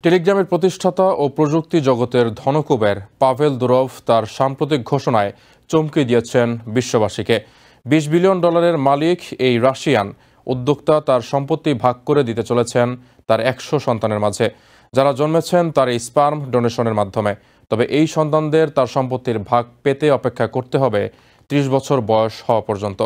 টেলিগ্রামের প্রতিষ্ঠাতা ও প্রযুক্তি জগতের ধনকুবের পাভেল দুরভ তার সাম্প্রতিক ঘোষণায় চমকে দিয়েছেন বিশ্ববাসীকে। $20 বিলিয়ন মালিক এই রাশিয়ান উদ্যোক্তা তার সম্পত্তি ভাগ করে দিতে চলেছেন তার 100 সন্তানের মাঝে, যারা জন্মেছেন তার এই স্পার্ম ডোনেশনের মাধ্যমে। তবে এই সন্তানদের তার সম্পত্তির ভাগ পেতে অপেক্ষা করতে হবে 30 বছর বয়স হওয়া পর্যন্ত।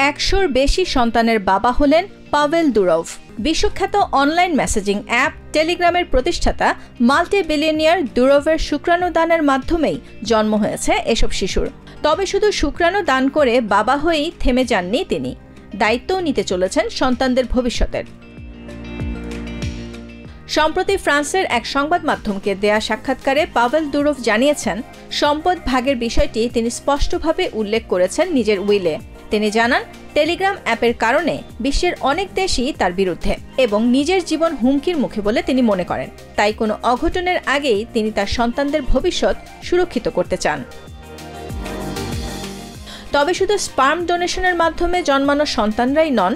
100-র বেশি সন্তানের বাবা হলেন পাভেল দুরভ। বিশ্বখ্যাত অনলাইন মেসেজিং অ্যাপ টেলিগ্রামের প্রতিষ্ঠাতা মাল্টি-বিলিয়নিয়ার দুরভের শুক্রাণু দানের মাধ্যমেই জন্ম হয়েছে এসব শিশুর। তবে শুধু শুক্রাণু দান করে বাবা হয়েই থেমে যাননি তিনি, দায়িত্বও নিতে চলেছেন সন্তানদের ভবিষ্যতের। সম্প্রতি ফ্রান্সের এক সংবাদ মাধ্যমকে দেয়া সাক্ষাৎকারে পাভেল দুরভ জানিয়েছেন, সম্পদ ভাগের বিষয়টি তিনি স্পষ্টভাবে উল্লেখ করেছেন নিজের উইলে। তিনি জানান, টেলিগ্রাম অ্যাপের কারণে বিশ্বের অনেক দেশই তার বিরুদ্ধে এবং নিজের জীবন হুমকির মুখে বলে তিনি মনে করেন। তাই কোনো অঘটনের আগেই তিনি তার সন্তানদের ভবিষ্যৎ সুরক্ষিত করতে চান। তবে শুধু স্পার্ম ডোনেশনের মাধ্যমে জন্মানো সন্তানরাই নন,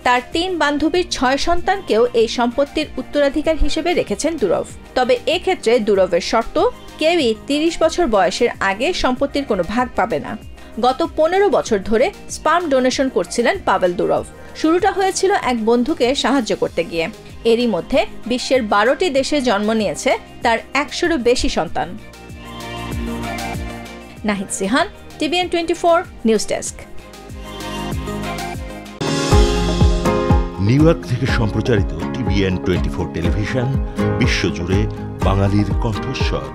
তার 3 বান্ধবীর 6 সন্তানকেও এই সম্পত্তির উত্তরাধিকার হিসেবে রেখেছেন দুরভ। তবে এক্ষেত্রে দুরভের শর্ত, কেউই 30 বছর বয়সের আগে সম্পত্তির কোনো ভাগ পাবে না। গত 15 বছর ধরে স্পার্ম ডোনেশন করছিলেন পাভেল দুরভ। শুরুটা হয়েছিল এক বন্ধুকে সাহায্য করতে গিয়ে। এরই মধ্যে বিশ্বের 12টি দেশে জন্ম নিয়েছে তার 100-রও বেশি সন্তান। Nahid Sihan, TVN 24 news desk. New York থেকে সম্প্রচারিত TVN 24 টেলিভিশন বিশ্বজুড়ে বাঙালির কণ্ঠস্বর।